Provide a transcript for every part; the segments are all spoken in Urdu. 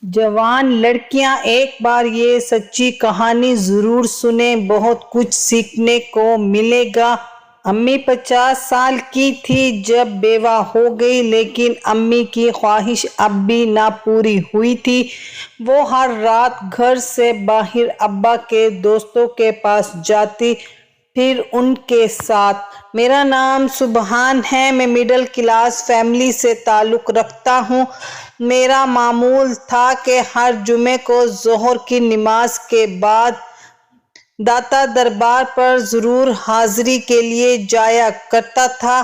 جوان لڑکیاں ایک بار یہ سچی کہانی ضرور سنیں، بہت کچھ سیکھنے کو ملے گا۔ امی 50 سال کی تھی جب بیوہ ہو گئی، لیکن امی کی خواہش اب بھی نہ پوری ہوئی تھی۔ وہ ہر رات گھر سے باہر ابا کے دوستوں کے پاس جاتی، پھر ان کے ساتھ۔ میرا نام سبحان ہے، میں مڈل کلاس فیملی سے تعلق رکھتا ہوں۔ میرا معمول تھا کہ ہر جمعے کو ظہر کی نماز کے بعد داتا دربار پر ضرور حاضری کے لیے جایا کرتا تھا۔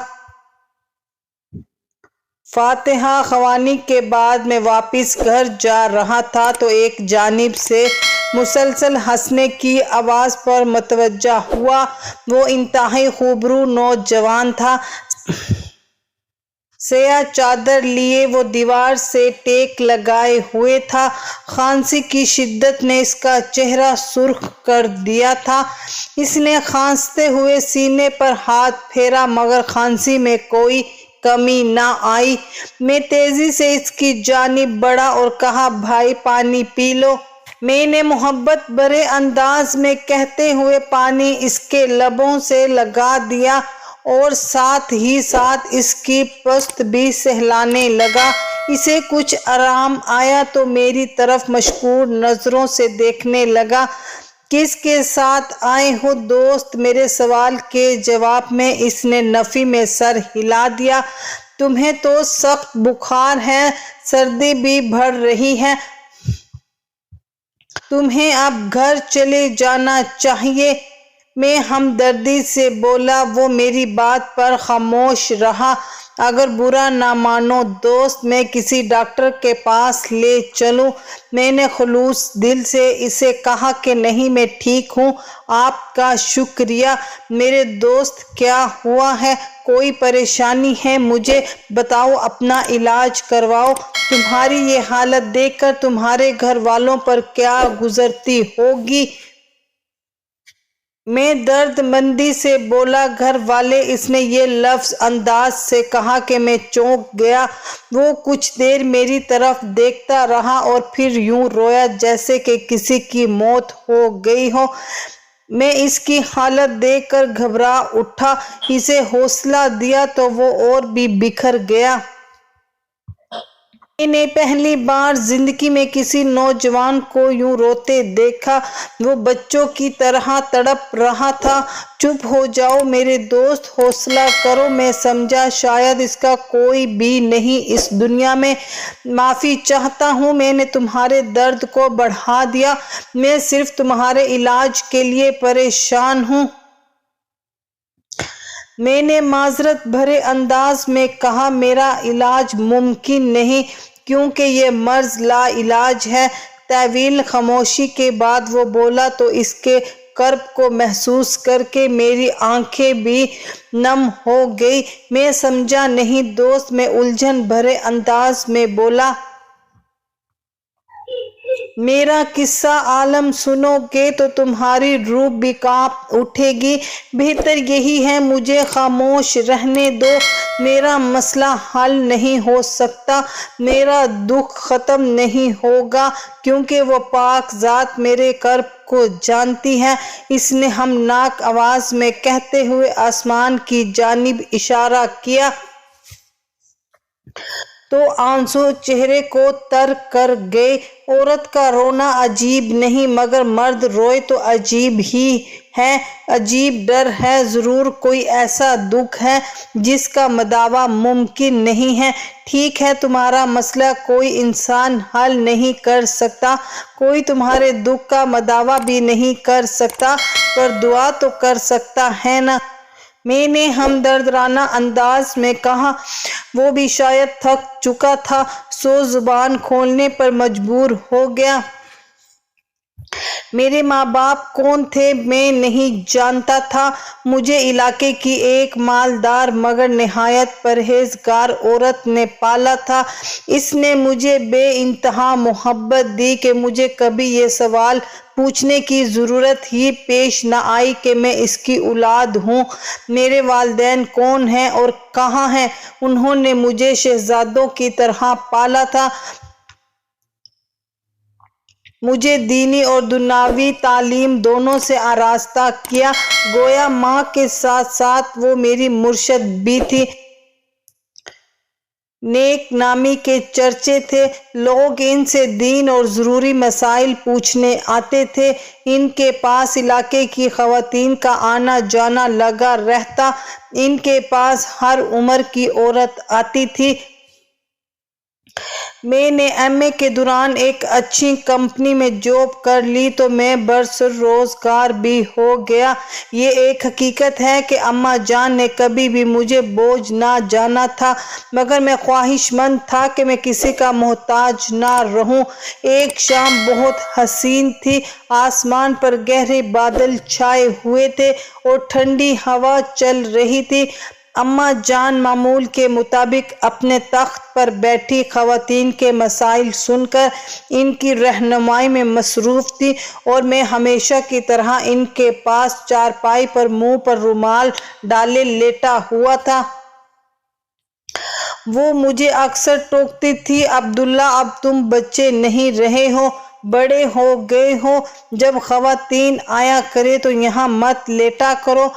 فاتحہ خوانی کے بعد میں واپس گھر جا رہا تھا تو ایک جانب سے مسلسل ہنسنے کی آواز پر متوجہ ہوا۔ وہ انتہائی خوبرو نوجوان تھا۔ سیاہ چادر لیے وہ دیوار سے ٹیک لگائے ہوئے تھا۔ کھانسی کی شدت نے اس کا چہرہ سرخ کر دیا تھا۔ اس نے کھانستے ہوئے سینے پر ہاتھ پھیرا، مگر کھانسی میں کوئی کمی نہ آئی۔ میں تیزی سے اس کی جانب بڑھا اور کہا، بھائی پانی پی لو۔ میں نے محبت بھرے انداز میں کہتے ہوئے پانی اس کے لبوں سے لگا دیا اور ساتھ ہی ساتھ اس کی پشت بھی سہلانے لگا۔ اسے کچھ آرام آیا تو میری طرف مشکور نظروں سے دیکھنے لگا۔ کس کے ساتھ آئے ہو دوست؟ میرے سوال کے جواب میں اس نے نفی میں سر ہلا دیا۔ تمہیں تو سخت بخار ہے، سردی بھی بڑھ رہی ہے، تمہیں اب گھر چلے جانا چاہیے۔ میں ہمدردی سے بولا۔ وہ میری بات پر خاموش رہا۔ اگر برا نہ مانو دوست، میں کسی ڈاکٹر کے پاس لے چلوں؟ میں نے خلوص دل سے اسے کہا کہ نہیں، میں ٹھیک ہوں، آپ کا شکریہ۔ میرے دوست کیا ہوا ہے؟ کوئی پریشانی ہے؟ مجھے بتاؤ، اپنا علاج کرواؤ۔ تمہاری یہ حالت دیکھ کر تمہارے گھر والوں پر کیا گزرتی ہوگی؟ میں درد مندی سے بولا۔ گھر والے؟ اس نے یہ لفظ انداز سے کہا کہ میں چونک گیا۔ وہ کچھ دیر میری طرف دیکھتا رہا اور پھر یوں رویا جیسے کہ کسی کی موت ہو گئی ہو۔ میں اس کی حالت دیکھ کر گھبرا اٹھا۔ اسے حوصلہ دیا تو وہ اور بھی بکھر گیا۔ میں نے پہلی بار زندگی میں کسی نوجوان کو یوں روتے دیکھا۔ وہ بچوں کی طرح تڑپ رہا تھا۔ چپ ہو جاؤ میرے دوست، حوصلہ کرو۔ میں سمجھا شاید اس کا کوئی بھی نہیں اس دنیا میں۔ معافی چاہتا ہوں، میں نے تمہارے درد کو بڑھا دیا۔ میں صرف تمہارے علاج کے لیے پریشان ہوں۔ میں نے معذرت بھرے انداز میں کہا، میرا علاج ممکن نہیں، کیونکہ یہ مرض لا علاج ہے۔ طویل خاموشی کے بعد وہ بولا تو اس کے کرب کو محسوس کر کے میری آنکھیں بھی نم ہو گئی۔ میں سمجھا نہیں دوست، میں الجھن بھرے انداز میں بولا۔ میرا قصہ عالم سنو گے تو تمہاری روح بھی کانپ اٹھے گی۔ بہتر یہی ہے مجھے خاموش رہنے دو۔ میرا مسئلہ حل نہیں ہو سکتا، میرا دکھ ختم نہیں ہوگا، کیونکہ وہ پاک ذات میرے کرب کو جانتی ہے۔ اس نے ہمناک آواز میں کہتے ہوئے آسمان کی جانب اشارہ کیا۔ تو آنسو چہرے کو تر کر گئے۔ عورت کا رونا عجیب نہیں، مگر مرد روئے تو عجیب ہی ہے۔ عجیب ڈر ہے، ضرور کوئی ایسا دکھ ہے جس کا مداوع ممکن نہیں ہے۔ ٹھیک ہے، تمہارا مسئلہ کوئی انسان حل نہیں کر سکتا، کوئی تمہارے دکھ کا مداوع بھی نہیں کر سکتا، پر دعا تو کر سکتا ہے نا؟ میں نے ہمدردانہ انداز میں کہا۔ وہ بھی شاید تھک چکا تھا، سو زبان کھولنے پر مجبور ہو گیا۔ میرے ماں باپ کون تھے میں نہیں جانتا تھا۔ مجھے علاقے کی ایک مالدار مگر نہایت پرہیزگار عورت نے پالا تھا۔ اس نے مجھے بے انتہا محبت دی کہ مجھے کبھی یہ سوال پوچھنے کی ضرورت ہی پیش نہ آئی کہ میں اس کی اولاد ہوں۔ میرے والدین کون ہیں اور کہاں ہیں؟ انہوں نے مجھے شہزادوں کی طرح پالا تھا۔ مجھے دینی اور دنیاوی تعلیم دونوں سے آراستہ کیا۔ گویا ماں کے ساتھ ساتھ وہ میری مرشد بھی تھی۔ نیک نامی کے چرچے تھے، لوگ ان سے دین اور ضروری مسائل پوچھنے آتے تھے۔ ان کے پاس علاقے کی خواتین کا آنا جانا لگا رہتا۔ ان کے پاس ہر عمر کی عورت آتی تھی۔ میں نے ایم اے کے دوران ایک اچھی کمپنی میں جاب کر لی تو میں برسر روزگار بھی ہو گیا۔ یہ ایک حقیقت ہے کہ اماں جان نے کبھی بھی مجھے بوجھ نہ جانا تھا، مگر میں خواہش مند تھا کہ میں کسی کا محتاج نہ رہوں۔ ایک شام بہت حسین تھی، آسمان پر گہرے بادل چھائے ہوئے تھے اور ٹھنڈی ہوا چل رہی تھی۔ اماں جان معمول کے مطابق اپنے تخت پر بیٹھی خواتین کے مسائل سن کر ان کی رہنمائی میں مصروف تھی اور میں ہمیشہ کی طرح ان کے پاس چارپائی پر منہ پر رومال ڈالے لیٹا ہوا تھا۔ وہ مجھے اکثر ٹوکتی تھی، عبداللہ اب تم بچے نہیں رہے ہو، بڑے ہو گئے ہو، جب خواتین آیا کرے تو یہاں مت لیٹا کرو۔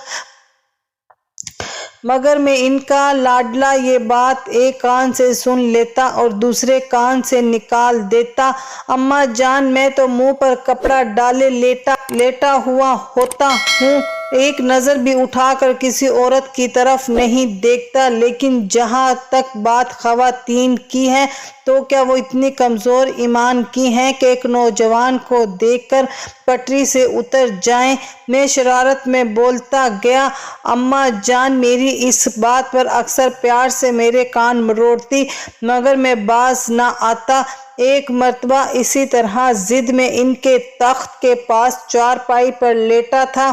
مگر میں ان کا لاڈلا یہ بات ایک کان سے سن لیتا اور دوسرے کان سے نکال دیتا۔ اماں جان میں تو منہ پر کپڑا ڈالے لیٹا ہوا ہوتا ہوں، ایک نظر بھی اٹھا کر کسی عورت کی طرف نہیں دیکھتا، لیکن جہاں تک بات خواتین کی ہے تو کیا وہ اتنی کمزور ایمان کی ہیں کہ ایک نوجوان کو دیکھ کر پٹری سے اتر جائیں؟ میں شرارت میں بولتا گیا۔ اماں جان میری اس بات پر اکثر پیار سے میرے کان مروڑتی، مگر میں باز نہ آتا۔ ایک مرتبہ اسی طرح ضد میں ان کے تخت کے پاس چارپائی پر لیٹا تھا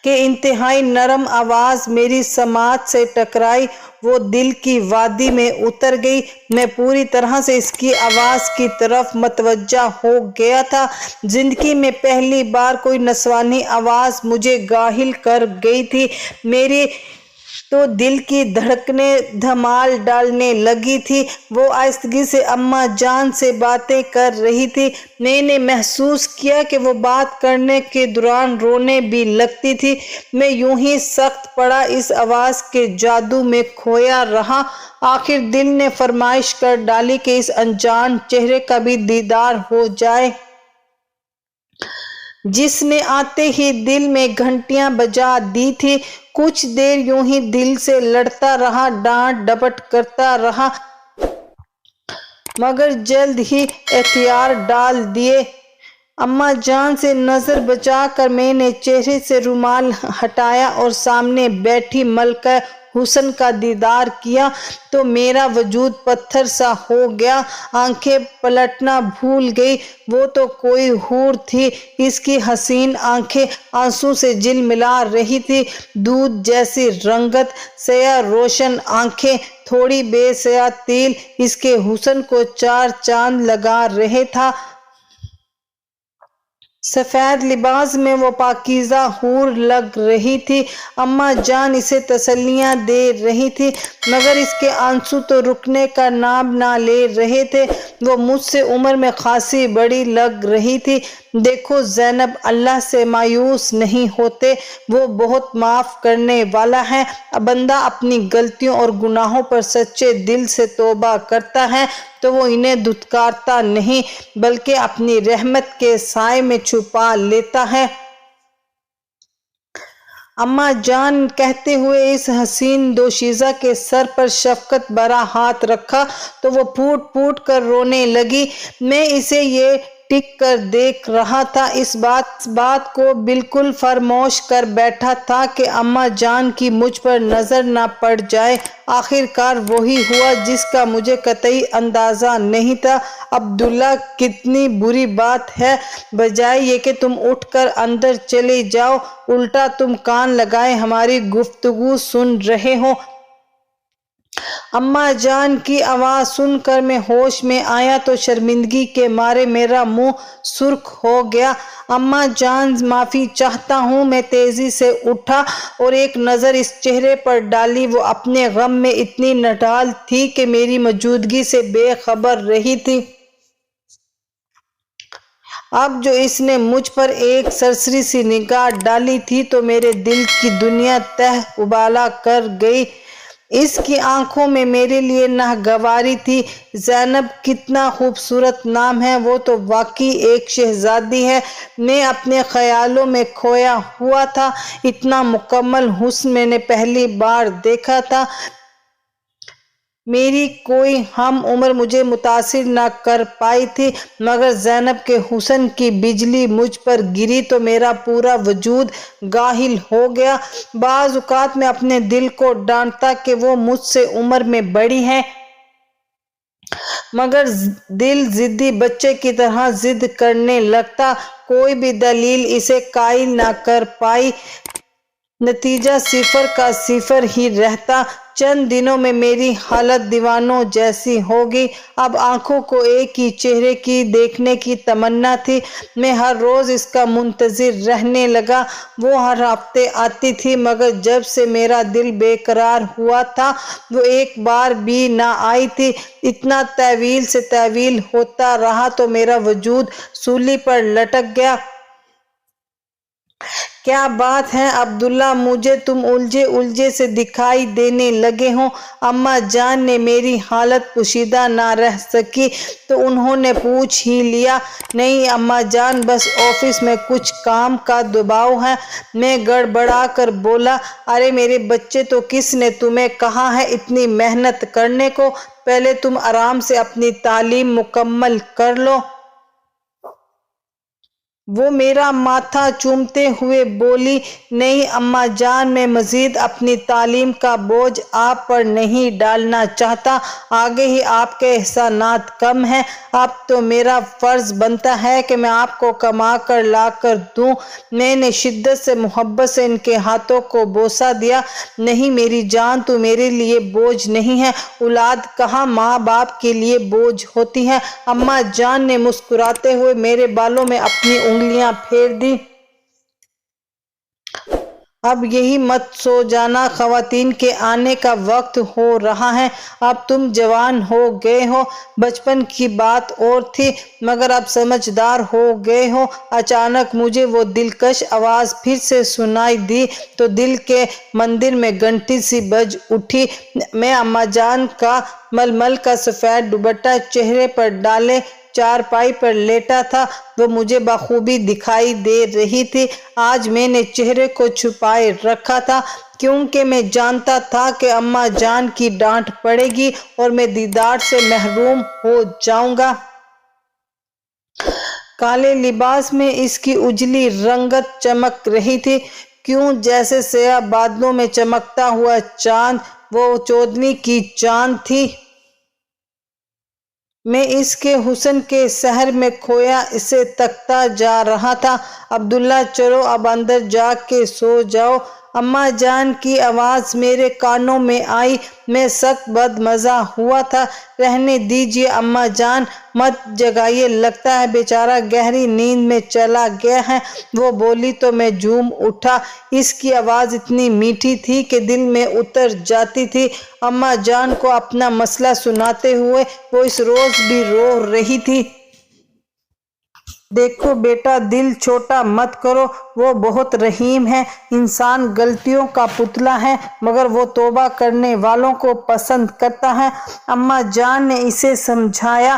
کہ انتہائی نرم آواز میری سماعت سے ٹکرائی، وہ دل کی وادی میں اتر گئی۔ میں پوری طرح سے اس کی آواز کی طرف متوجہ ہو گیا تھا۔ زندگی میں پہلی بار کوئی نسوانی آواز مجھے گاہل کر گئی تھی۔ میری تو دل کی دھڑکنیں دھمال ڈالنے لگی تھی۔ وہ آہستگی سے اماں جان سے باتیں کر رہی تھی۔ میں نے محسوس کیا کہ وہ بات کرنے کے دوران رونے بھی لگتی تھی۔ میں یوں ہی سخت پڑا اس آواز کے جادو میں کھویا رہا۔ آخر دل نے فرمائش کر ڈالی کہ اس انجان چہرے کا بھی دیدار ہو جائے، جس نے آتے ہی دل میں گھنٹیاں بجا دی تھی۔ کچھ دیر یوں ہی دل سے لڑتا رہا، ڈانٹ ڈپٹ کرتا رہا، مگر جلد ہی ہتھیار ڈال دیے۔ اماں جان سے نظر بچا کر میں نے چہرے سے رومال ہٹایا اور سامنے بیٹھی ملکہ حسن کا دیدار کیا تو میرا وجود پتھر سا ہو گیا، آنکھیں پلٹنا بھول گئی۔ وہ تو کوئی حور تھی، اس کی حسین آنکھیں آنسوں سے جلملا رہی تھی، دودھ جیسی رنگت، سیاہ روشن آنکھیں، تھوڑی بے سیاہ تیل اس کے حسن کو چار چاند لگا رہے تھا۔ سفید لباس میں وہ پاکیزہ حور لگ رہی تھی۔ اماں جان اسے تسلیاں دے رہی تھی، مگر اس کے آنسو تو رکنے کا نام نہ لے رہے تھے۔ وہ مجھ سے عمر میں خاصی بڑی لگ رہی تھی۔ دیکھو زینب، اللہ سے مایوس نہیں ہوتے، وہ بہت معاف کرنے والا ہے۔ بندہ اپنی غلطیوں اور گناہوں پر سچے دل سے توبہ کرتا ہے تو وہ انہیں دھتکارتا نہیں، بلکہ اپنی رحمت کے سائے میں چھپا لیتا ہے۔ اماں جان کہتے ہوئے اس حسین دوشیزہ کے سر پر شفقت بھرا ہاتھ رکھا تو وہ پھوٹ پھوٹ کر رونے لگی۔ میں اسے یہ ٹک کر دیکھ رہا تھا، اس بات کو بالکل فراموش کر بیٹھا تھا کہ اماں جان کی مجھ پر نظر نہ پڑ جائے۔ آخر کار وہی ہوا جس کا مجھے قطعی اندازہ نہیں تھا۔ عبداللہ، کتنی بری بات ہے، بجائے یہ کہ تم اٹھ کر اندر چلے جاؤ، الٹا تم کان لگائے ہماری گفتگو سن رہے ہو۔ اماں جان کی آواز سن کر میں ہوش میں آیا تو شرمندگی کے مارے میرا منہ سرخ ہو گیا۔ اماں جان، معافی چاہتا ہوں۔ میں تیزی سے اٹھا اور ایک نظر اس چہرے پر ڈالی۔ وہ اپنے غم میں اتنی نڈھال تھی کہ میری موجودگی سے بے خبر رہی تھی۔ اب جو اس نے مجھ پر ایک سرسری سی نگاہ ڈالی تھی تو میرے دل کی دنیا تہ ابالا کر گئی۔ اس کی آنکھوں میں میرے لیے ناگواری تھی۔ زینب کتنا خوبصورت نام ہے، وہ تو واقعی ایک شہزادی ہے۔ میں اپنے خیالوں میں کھویا ہوا تھا۔ اتنا مکمل حسن میں نے پہلی بار دیکھا تھا۔ میری کوئی ہم عمر مجھے متاثر نہ کر پائی تھی، مگر زینب کے حسن کی بجلی مجھ پر گری تو میرا پورا وجود گاہل ہو گیا۔ بعض اوقات میں اپنے دل کو ڈانٹتا کہ وہ مجھ سے عمر میں بڑی ہے، مگر دل ضدی بچے کی طرح ضد کرنے لگتا۔ کوئی بھی دلیل اسے قائل نہ کر پائی، نتیجہ صفر کا صفر ہی رہتا۔ چند دنوں میں میری حالت دیوانوں جیسی ہوگی۔ اب آنکھوں کو ایک ہی چہرے کی دیکھنے کی تمنا تھی۔ میں ہر روز اس کا منتظر رہنے لگا۔ وہ ہر ہفتے آتی تھی، مگر جب سے میرا دل بے قرار ہوا تھا وہ ایک بار بھی نہ آئی تھی۔ اتنا طویل سے طویل ہوتا رہا تو میرا وجود سولی پر لٹک گیا۔ کیا بات ہے عبداللہ، مجھے تم الجھے الجھے سے دکھائی دینے لگے ہو؟ اماں جان نے میری حالت پوشیدہ نہ رہ سکی تو انہوں نے پوچھ ہی لیا۔ نہیں اماں جان، بس آفس میں کچھ کام کا دباؤ ہے۔ میں گڑبڑا کر بولا، ارے میرے بچے، تو کس نے تمہیں کہا ہے اتنی محنت کرنے کو؟ پہلے تم آرام سے اپنی تعلیم مکمل کر لو۔ وہ میرا ماتھا چومتے ہوئے بولی، نہیں اماں جان، میں مزید اپنی تعلیم کا بوجھ آپ پر نہیں ڈالنا چاہتا۔ آگے ہی آپ کے احسانات کم ہیں۔ اب تو میرا فرض بنتا ہے کہ میں آپ کو کما کر لا کر دوں۔ میں نے شدت سے محبت سے ان کے ہاتھوں کو بوسہ دیا۔ نہیں میری جان، تو میرے لیے بوجھ نہیں ہے۔ اولاد کہاں ماں باپ کے لیے بوجھ ہوتی ہے۔ اماں جان نے مسکراتے ہوئے میرے بالوں میں اپنی انگلیاں پھیر دی۔ اب یہی مت سو جانا، خواتین کے آنے کا وقت ہو رہا ہے۔ اب تم جوان ہو گئے ہو۔ بچپن کی بات اور تھی، مگر اب سمجھدار ہو گئے ہو۔ اچانک مجھے وہ دلکش آواز پھر سے سنائی دی تو دل کے مندر میں گھنٹی سی بج اٹھی۔ میں اماں جان کا ململ کا سفید دوپٹہ چہرے پر ڈالے چارپائی پر لیٹا تھا، وہ مجھے بخوبی دکھائی دے رہی تھی۔ آج میں نے چہرے کو چھپائے رکھا تھا، کیونکہ میں جانتا تھا کہ اماں جان کی ڈانٹ پڑے گی اور میں دیدار سے محروم ہو جاؤں گا۔ کالے لباس میں اس کی اجلی رنگت چمک رہی تھی، کیوں جیسے سیاہ بادلوں میں چمکتا ہوا چاند۔ وہ 14ویں کی چاند تھی۔ میں اس کے حسن کے سحر میں کھویا اسے تکتا جا رہا تھا۔ عبداللہ چلو اب اندر جا کے سو جاؤ۔ اماں جان کی آواز میرے کانوں میں آئی۔ میں سخت بد مزہ ہوا تھا۔ رہنے دیجیے اماں جان، مت جگائیے، لگتا ہے بیچارہ گہری نیند میں چلا گیا ہے، وہ بولی تو میں جھوم اٹھا۔ اس کی آواز اتنی میٹھی تھی کہ دل میں اتر جاتی تھی۔ اماں جان کو اپنا مسئلہ سناتے ہوئے وہ اس روز بھی رو رہی تھی۔ دیکھو بیٹا، دل چھوٹا مت کرو، وہ بہت رحیم ہے۔ انسان غلطیوں کا پتلا ہے، مگر وہ توبہ کرنے والوں کو پسند کرتا ہے۔ اماں جان نے اسے سمجھایا۔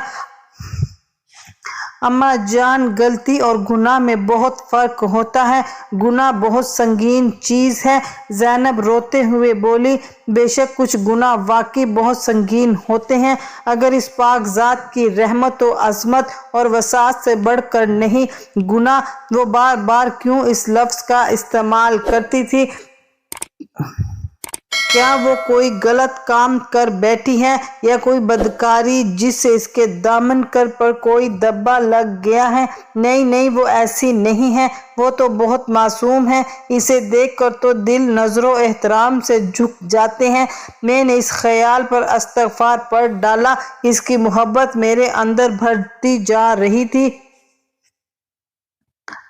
اماں جان، غلطی اور گناہ میں بہت فرق ہوتا ہے۔ گناہ بہت سنگین چیز ہے۔ زینب روتے ہوئے بولی، بے شک کچھ گناہ واقعی بہت سنگین ہوتے ہیں، اگر اس پاک ذات کی رحمت و عظمت اور وسعت سے بڑھ کر نہیں۔ گناہ، وہ بار بار کیوں اس لفظ کا استعمال کرتی تھی؟ کیا وہ کوئی غلط کام کر بیٹھی ہے یا کوئی بدکاری جس سے اس کے دامن پر کوئی دبا لگ گیا ہے؟ نہیں نہیں، وہ ایسی نہیں ہے، وہ تو بہت معصوم ہے۔ اسے دیکھ کر تو دل نظر و احترام سے جھک جاتے ہیں۔ میں نے اس خیال پر استغفار پڑھ ڈالا۔ اس کی محبت میرے اندر بڑھتی جا رہی تھی۔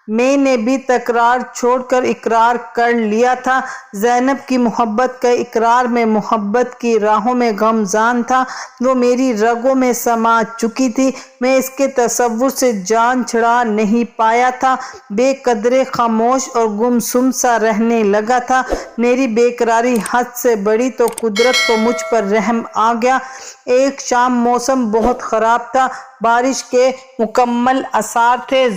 میں نے بھی تکرار چھوڑ کر اقرار کر لیا تھا۔ زینب کی محبت کا اقرار میں محبت کی راہوں میں گامزن تھا۔ وہ میری رگوں میں سما چکی تھی۔ میں اس کے تصور سے جان چھڑا نہیں پایا تھا۔ بے قدرے خاموش اور گمسم سا رہنے لگا تھا۔ میری بے قراری حد سے بڑھی تو قدرت کو مجھ پر رحم آ گیا۔ ایک شام موسم بہت خراب تھا۔ بارش کے مکمل آثار تھے۔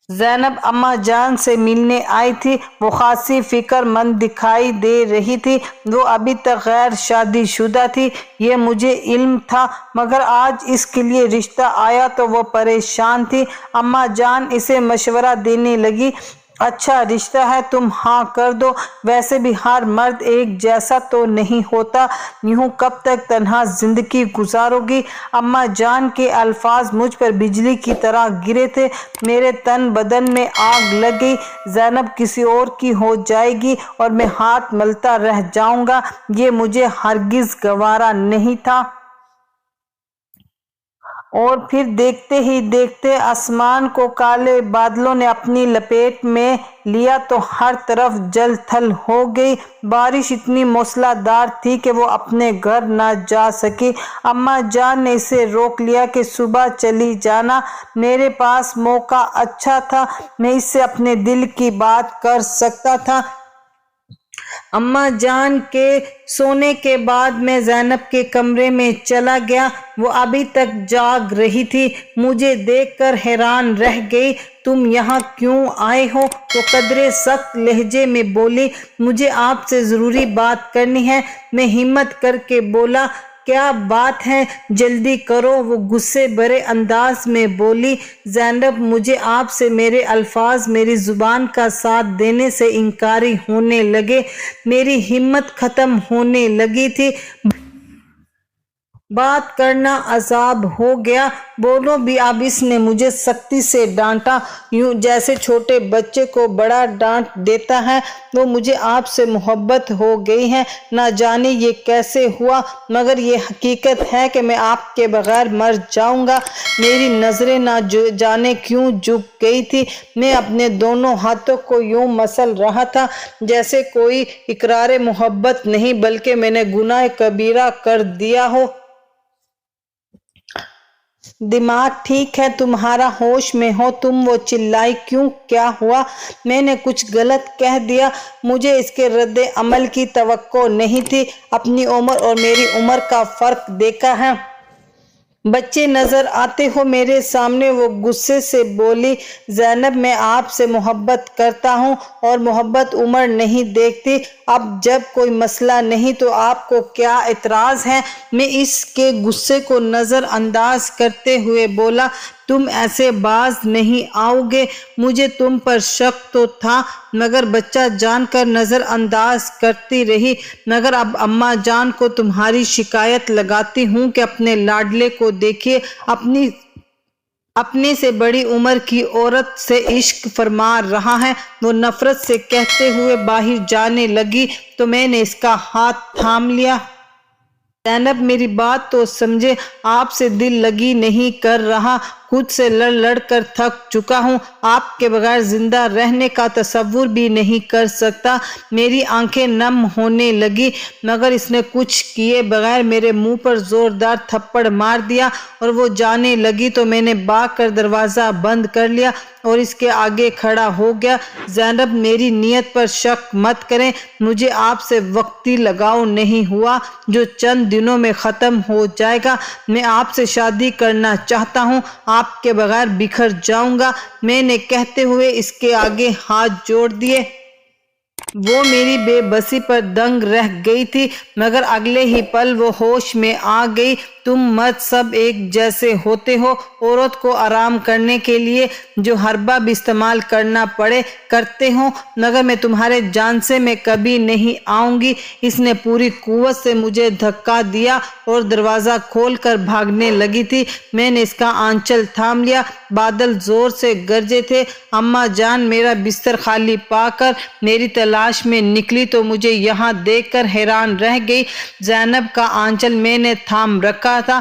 زینب اماں جان سے ملنے آئی تھی۔ وہ خاصی فکر مند دکھائی دے رہی تھی۔ وہ ابھی تک غیر شادی شدہ تھی، یہ مجھے علم تھا، مگر آج اس کے لیے رشتہ آیا تو وہ پریشان تھی۔ اماں جان اسے مشورہ دینے لگی، اچھا رشتہ ہے، تم ہاں کر دو، ویسے بھی ہر مرد ایک جیسا تو نہیں ہوتا، یوں کب تک تنہا زندگی گزارو گی؟ اماں جان کے الفاظ مجھ پر بجلی کی طرح گرے تھے۔ میرے تن بدن میں آگ لگ گئی۔ زینب کسی اور کی ہو جائے گی اور میں ہاتھ ملتا رہ جاؤں گا، یہ مجھے ہرگز گوارا نہیں تھا۔ اور پھر دیکھتے ہی دیکھتے آسمان کو کالے بادلوں نے اپنی لپیٹ میں لیا تو ہر طرف جل تھل ہو گئی۔ بارش اتنی موسلا دھار تھی کہ وہ اپنے گھر نہ جا سکی۔ اماں جان نے اسے روک لیا کہ صبح چلی جانا۔ میرے پاس موقع اچھا تھا، میں اس سے اپنے دل کی بات کر سکتا تھا۔ اماں جان کے سونے کے بعد میں زینب کے کمرے میں چلا گیا۔ وہ ابھی تک جاگ رہی تھی، مجھے دیکھ کر حیران رہ گئی۔ تم یہاں کیوں آئے ہو؟ وہ قدرے سخت لہجے میں بولی۔ مجھے آپ سے ضروری بات کرنی ہے، میں ہمت کر کے بولا۔ کیا بات ہے؟ جلدی کرو، وہ غصے بھرے انداز میں بولی۔ زینب، مجھے آپ سے میرے الفاظ میری زبان کا ساتھ دینے سے انکاری ہونے لگے، میری ہمت ختم ہونے لگی تھی، بات کرنا عذاب ہو گیا۔ بولو بھی اب، اس نے مجھے سختی سے ڈانٹا، یوں جیسے چھوٹے بچے کو بڑا ڈانٹ دیتا ہے۔ وہ مجھے آپ سے محبت ہو گئی ہے، نہ جانے یہ کیسے ہوا، مگر یہ حقیقت ہے کہ میں آپ کے بغیر مر جاؤں گا۔ میری نظریں نہ جانے کیوں جھک گئی تھی، میں اپنے دونوں ہاتھوں کو یوں مسل رہا تھا جیسے کوئی اقرار محبت نہیں بلکہ میں نے گناہ کبیرہ کر دیا ہو۔ دماغ ٹھیک ہے تمہارا؟ ہوش میں ہو تم؟ وہ چلائی۔ کیوں، کیا ہوا؟ میں نے کچھ غلط کہہ دیا؟ مجھے اس کے رد عمل کی توقع نہیں تھی۔ اپنی عمر اور میری عمر کا فرق دیکھا ہے؟ بچے نظر آتے ہو میرے سامنے۔ وہ غصے سے بولی۔ زینب، میں آپ سے محبت کرتا ہوں اور محبت عمر نہیں دیکھتی۔ اب جب کوئی مسئلہ نہیں تو آپ کو کیا اعتراض ہے؟ میں اس کے غصے کو نظر انداز کرتے ہوئے بولا، تم ایسے باز نہیں آؤ گے۔ مجھے تم پر شک تو تھا مگر بچہ جان کر نظر انداز کرتی رہی، مگر اب اماں جان کو تمہاری شکایت لگاتی ہوں کہ اپنے لاڈلے کو دیکھیے، اپنے سے بڑی عمر کی عورت سے عشق فرما رہا ہے۔ وہ نفرت سے کہتے ہوئے باہر جانے لگی تو میں نے اس کا ہاتھ تھام لیا۔ زینب، میری بات تو سمجھے، آپ سے دل لگی نہیں کر رہا، خود سے لڑ لڑ کر تھک چکا ہوں، آپ کے بغیر زندہ رہنے کا تصور بھی نہیں کر سکتا۔ میری آنکھیں نم ہونے لگی، مگر اس نے کچھ کیے بغیر میرے منہ پر زوردار تھپڑ مار دیا اور وہ جانے لگی تو میں نے بھاگ کر دروازہ بند کر لیا اور اس کے آگے کھڑا ہو گیا۔ زینب، میری نیت پر شک مت کریں، مجھے آپ سے وقتی لگاؤ نہیں ہوا جو چند دنوں میں ختم ہو جائے گا۔ میں آپ سے شادی کرنا چاہتا ہوں، آپ کے بغیر بکھر جاؤں گا۔ میں نے کہتے ہوئے اس کے آگے ہاتھ جوڑ دیے۔ وہ میری بے بسی پر دنگ رہ گئی تھی، مگر اگلے ہی پل وہ ہوش میں آ گئی۔ تم مرد سب ایک جیسے ہوتے ہو، عورت کو آرام کرنے کے لیے جو حربہ بھی استعمال کرنا پڑے کرتے ہو، مگر میں تمہارے جانشے میں کبھی نہیں آؤں گی۔ اس نے پوری قوت سے مجھے دھکا دیا اور دروازہ کھول کر بھاگنے لگی تھی۔ میں نے اس کا آنچل تھام لیا۔ بادل زور سے گرجے تھے۔ اماں جان میرا بستر خالی پا کر میری تلاش میں نکلی تو مجھے یہاں دیکھ کر حیران رہ گئی۔ زینب کا آنچل میں نے تھام رکھا تھا،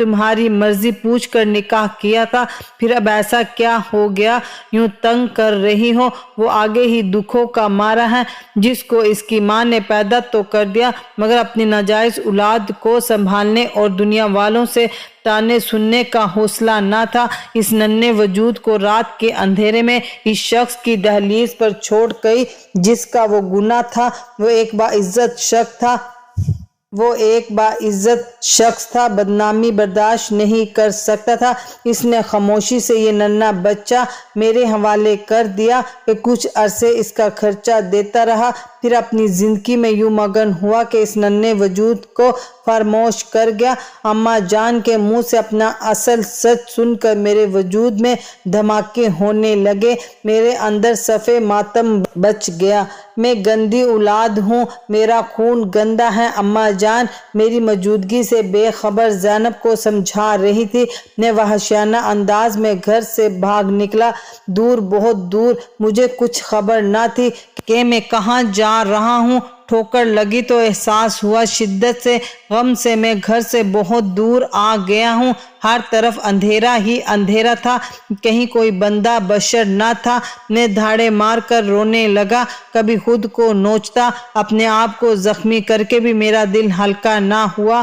تمہاری مرضی پوچھ کر نکاح کیا تھا، پھر اب ایسا کیا ہو گیا یوں تنگ کر رہی ہو؟ وہ آگے ہی دکھوں کا مارا ہے، جس کو اس کی ماں نے پیدا تو کر دیا مگر اپنی ناجائز اولاد کو سنبھالنے اور دنیا والوں سے تانے سننے کا حوصلہ نہ تھا۔ اس ننھے وجود کو رات کے اندھیرے میں اس شخص کی دہلیز پر چھوڑ گئی جس کا وہ گناہ تھا۔ وہ ایک باعزت شخص تھا، بدنامی برداشت نہیں کر سکتا تھا۔ اس نے خاموشی سے یہ ننھا بچہ میرے حوالے کر دیا کہ کچھ عرصے اس کا خرچہ دیتا رہا، پھر اپنی زندگی میں یوں مگن ہوا کہ اس ننھے وجود کو فراموش کر گیا۔ اماں جان کے منہ سے اپنا اصل سچ سن کر میرے وجود میں دھماکے ہونے لگے، میرے اندر صف ماتم بچ گیا۔ میں گندی اولاد ہوں، میرا خون گندا ہے۔ اماں جان میری موجودگی سے بے خبر زینب کو سمجھا رہی تھی۔ میں وحشیانہ انداز میں گھر سے بھاگ نکلا، دور بہت دور۔ مجھے کچھ خبر نہ تھی کہ میں کہاں جا رہا ہوں۔ ٹھوکر لگی تو احساس ہوا شدت سے غم سے میں گھر سے بہت دور آ گیا ہوں۔ ہر طرف اندھیرا ہی اندھیرا تھا، کہیں کوئی بندہ بشر نہ تھا۔ میں دھاڑے مار کر رونے لگا، کبھی خود کو نوچتا، اپنے آپ کو زخمی کر کے بھی میرا دل ہلکا نہ ہوا۔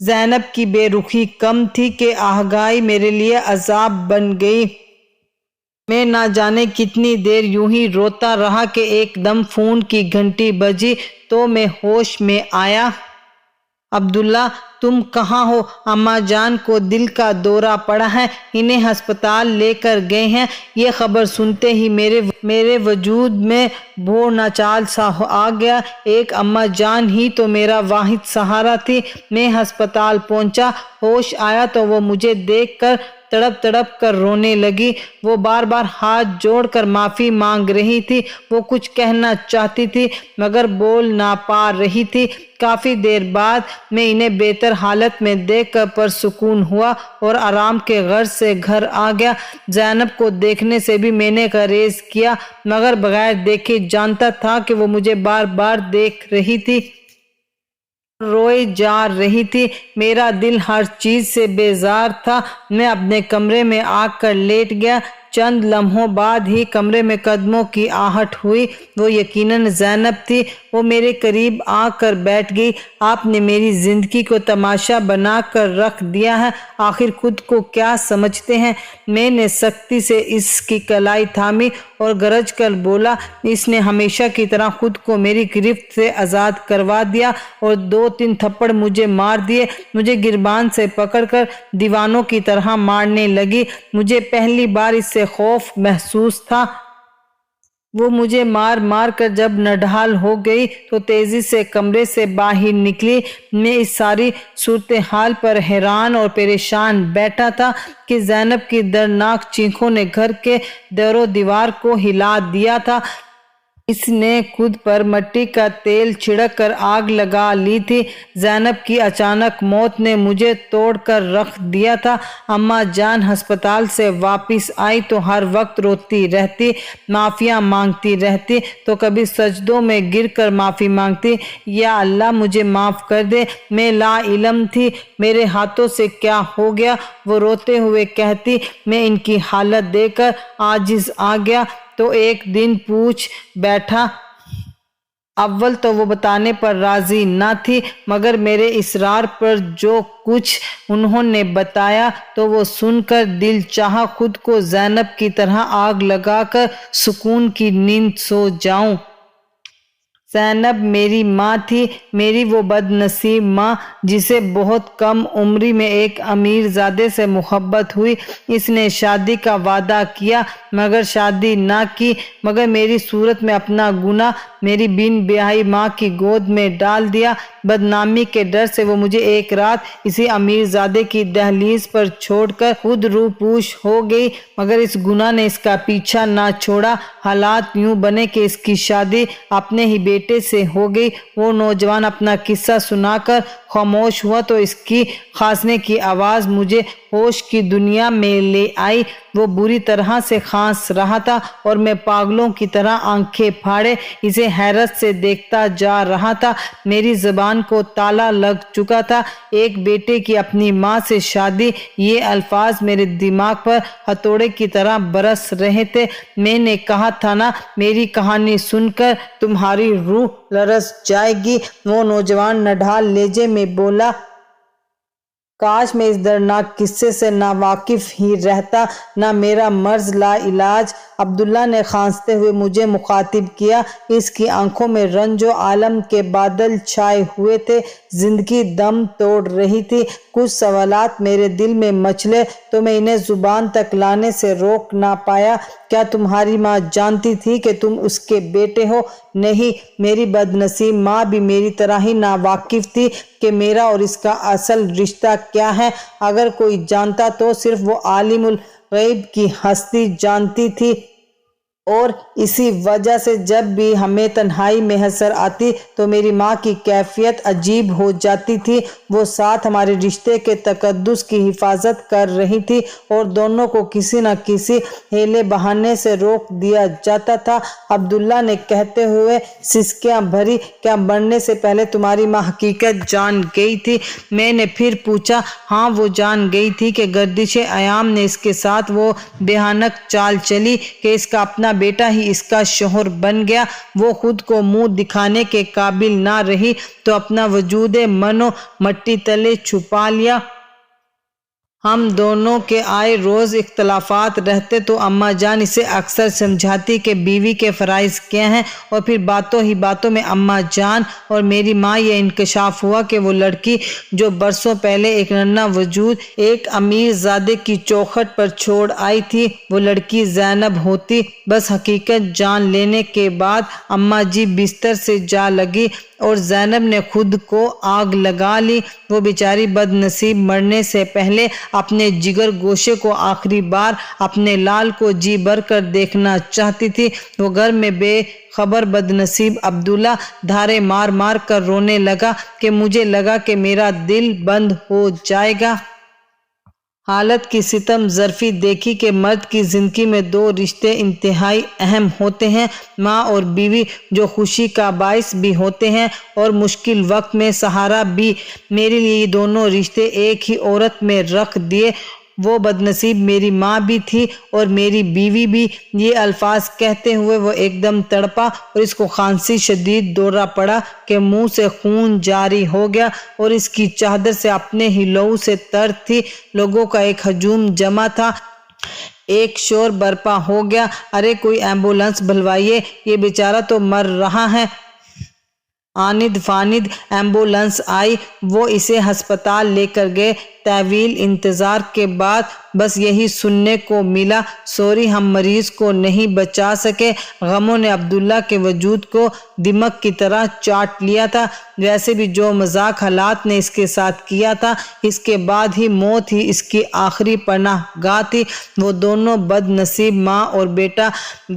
زینب کی بے رخی کم تھی کہ آگاہی میرے لیے عذاب بن گئی۔ میں نہ جانے کتنی دیر یوں ہی روتا رہا کہ ایک دم فون کی گھنٹی بجی تو میں ہوش میں آیا۔ عبداللہ تم کہاں ہو؟ اماں جان کو دل کا دورہ پڑا ہے، انہیں ہسپتال لے کر گئے ہیں۔ یہ خبر سنتے ہی میرے وجود میں بھور ناچال سا آ گیا۔ ایک اماں جان ہی تو میرا واحد سہارا تھی۔ میں ہسپتال پہنچا، ہوش آیا تو وہ مجھے دیکھ کر تڑپ تڑپ کر رونے لگی۔ وہ بار بار ہاتھ جوڑ کر معافی مانگ رہی تھی۔ وہ کچھ کہنا چاہتی تھی مگر بول نہ پا رہی تھی۔ کافی دیر بعد میں انہیں بہتر حالت میں دیکھ کر پرسکون ہوا اور آرام کے غرض سے گھر آ گیا۔ زینب کو دیکھنے سے بھی میں نے گریز کیا مگر بغیر دیکھے جانتا تھا کہ وہ مجھے بار بار دیکھ رہی تھی، روئے جا رہی تھی۔ میرا دل ہر چیز سے بیزار تھا۔ میں اپنے کمرے میں آ کر لیٹ گیا۔ چند لمحوں بعد ہی کمرے میں قدموں کی آہٹ ہوئی، وہ یقیناً زینب تھی۔ وہ میرے قریب آ کر بیٹھ گئی۔ آپ نے میری زندگی کو تماشا بنا کر رکھ دیا ہے، آخر خود کو کیا سمجھتے ہیں؟ میں نے سختی سے اس کی کلائی تھامی اور گرج کر بولا، اس نے ہمیشہ کی طرح خود کو میری گرفت سے آزاد کروا دیا اور 2-3 تھپڑ مجھے مار دیے۔ مجھے گربان سے پکڑ کر دیوانوں کی طرح مارنے لگی۔ مجھے پہلی بار اس سے خوف محسوس تھا۔ وہ مجھے مار مار کر جب نڈھال ہو گئی تو تیزی سے کمرے سے باہر نکلی۔ میں اس ساری صورتحال پر حیران اور پریشان بیٹھا تھا کہ زینب کی دردناک چیخوں نے گھر کے در و دیوار کو ہلا دیا تھا۔ اس نے خود پر مٹی کا تیل چھڑک کر آگ لگا لی تھی۔ زینب کی اچانک موت نے مجھے توڑ کر رکھ دیا تھا۔ اماں جان ہسپتال سے واپس آئی تو ہر وقت روتی رہتی، معافیاں مانگتی رہتی، تو کبھی سجدوں میں گر کر معافی مانگتی، یا اللہ مجھے معاف کر دے، میں لا علم تھی، میرے ہاتھوں سے کیا ہو گیا۔ وہ روتے ہوئے کہتی، میں ان کی حالت دیکھ کر عاجز آ گیا تو ایک دن پوچھ بیٹھا۔ اول تو وہ بتانے پر راضی نہ تھی مگر میرے اصرار پر جو کچھ انہوں نے بتایا تو وہ سن کر دل چاہا خود کو زینب کی طرح آگ لگا کر سکون کی نیند سو جاؤں۔ زینب میری ماں تھی، میری وہ بد نصیب ماں جسے بہت کم عمری میں ایک امیر زادے سے محبت ہوئی۔ اس نے شادی کا وعدہ کیا مگر شادی نہ کی، مگر میری صورت میں اپنا گناہ میری بن بیاہی ماں کی گود میں ڈال دیا۔ بدنامی کے ڈر سے وہ مجھے ایک رات اسی امیر زادے کی دہلیز پر چھوڑ کر خود روپوش ہو گئی، مگر اس گناہ نے اس کا پیچھا نہ چھوڑا۔ حالات یوں بنے کہ اس کی شادی اپنے ہی بیٹے سے ہو گئی۔ وہ نوجوان اپنا قصہ سنا کر خاموش ہوا تو اس کی کھانسنے کی آواز مجھے ہوش کی دنیا میں لے آئی۔ وہ بری طرح سے کھانس رہا تھا اور میں پاگلوں کی طرح آنکھیں پھاڑے اسے حیرت سے دیکھتا جا رہا تھا۔ میری زبان کو تالا لگ چکا تھا۔ ایک بیٹے کی اپنی ماں سے شادی، یہ الفاظ میرے دماغ پر ہتھوڑے کی طرح برس رہے تھے۔ میں نے کہا تھا نا، میری کہانی سن کر تمہاری روح لرز جائے گی۔ وہ نوجوان نڈھال لہجے میں بولا، کاش میں اس دردناک قصے سے نہ واقف ہی رہتا، نہ میرا مرض لا علاج۔ عبداللہ نے کھانستے ہوئے مجھے مخاطب کیا۔ اس کی آنکھوں میں رنج و عالم کے بادل چھائے ہوئے تھے، زندگی دم توڑ رہی تھی۔ کچھ سوالات میرے دل میں مچلے تو میں انہیں زبان تک لانے سے روک نہ پایا۔ کیا تمہاری ماں جانتی تھی کہ تم اس کے بیٹے ہو؟ نہیں، میری بد نصیب ماں بھی میری طرح ہی ناواقف تھی کہ میرا اور اس کا اصل رشتہ کیا ہے۔ اگر کوئی جانتا تو صرف وہ عالم الغیب کی ہستی جانتی تھی، اور اسی وجہ سے جب بھی ہمیں تنہائی میسر آتی تو میری ماں کی کیفیت عجیب ہو جاتی تھی۔ وہ ساتھ ہمارے رشتے کے تقدس کی حفاظت کر رہی تھی، اور دونوں کو کسی نہ کسی ہیلے بہانے سے روک دیا جاتا تھا۔ عبداللہ نے کہتے ہوئے سسکیاں بھری، کیا مرنے سے پہلے تمہاری ماں حقیقت جان گئی تھی؟ میں نے پھر پوچھا۔ ہاں، وہ جان گئی تھی کہ گردش ایام نے اس کے ساتھ وہ بھیانک چال چلی کہ اس کا اپنا بیٹا ہی اس کا شوہر بن گیا۔ وہ خود کو منہ دکھانے کے قابل نہ رہی تو اپنا وجود من و مٹی تلے چھپا لیا۔ ہم دونوں کے آئے روز اختلافات رہتے تو اماں جان اسے اکثر سمجھاتی کہ بیوی کے فرائض کیا ہیں، اور پھر باتوں ہی باتوں میں اماں جان اور میری ماں یہ انکشاف ہوا کہ وہ لڑکی جو برسوں پہلے ایک ننھا وجود ایک امیر زادے کی چوکھٹ پر چھوڑ آئی تھی، وہ لڑکی زینب ہوتی۔ بس حقیقت جان لینے کے بعد اماں جی بستر سے جا لگی اور زینب نے خود کو آگ لگا لی۔ وہ بیچاری بد نصیب مرنے سے پہلے اپنے جگر گوشے کو آخری بار اپنے لال کو جی بھر کر دیکھنا چاہتی تھی۔ وہ گھر میں بے خبر بد نصیب عبداللہ دھارے مار مار کر رونے لگا کہ مجھے لگا کہ میرا دل بند ہو جائے گا۔ حالت کی ستم ظرفی دیکھی کہ مرد کی زندگی میں دو رشتے انتہائی اہم ہوتے ہیں، ماں اور بیوی، جو خوشی کا باعث بھی ہوتے ہیں اور مشکل وقت میں سہارا بھی۔ میرے لیے یہ دونوں رشتے ایک ہی عورت میں رکھ دیے۔ وہ بد نصیب میری ماں بھی تھی اور میری بیوی بھی۔ یہ الفاظ کہتے ہوئے وہ ایک دم تڑپا اور اس کو کھانسی شدید دورہ پڑا کہ منہ سے خون جاری ہو گیا، اور اس کی چادر سے اپنے ہی لہو سے تر تھی۔ لوگوں کا ایک ہجوم جمع تھا۔ ایک شور برپا ہو گیا، ارے کوئی ایمبولینس بلوائیے، یہ بیچارہ تو مر رہا ہے۔ آند فاند ایمبولینس آئی، وہ اسے ہسپتال لے کر گئے۔ طویل انتظار کے بعد بس یہی سننے کو ملا، سوری ہم مریض کو نہیں بچا سکے۔ غموں نے عبداللہ کے وجود کو دمک کی طرح چاٹ لیا تھا۔ ویسے بھی جو مذاق حالات نے اس کے ساتھ کیا تھا، اس کے بعد ہی موت ہی اس کی آخری پناہ گاہ تھی۔ وہ دونوں بد نصیب ماں اور بیٹا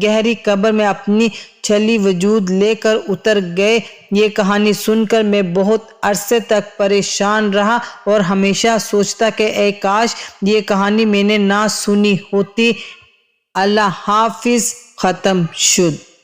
گہری قبر میں اپنی چھلی وجود لے کر اتر گئے۔ یہ کہانی سن کر میں بہت عرصے تک پریشان رہا اور ہمیشہ سوچتا کہ اے کاش یہ کہانی میں نے نہ سنی ہوتی۔ اللہ حافظ۔ ختم شد۔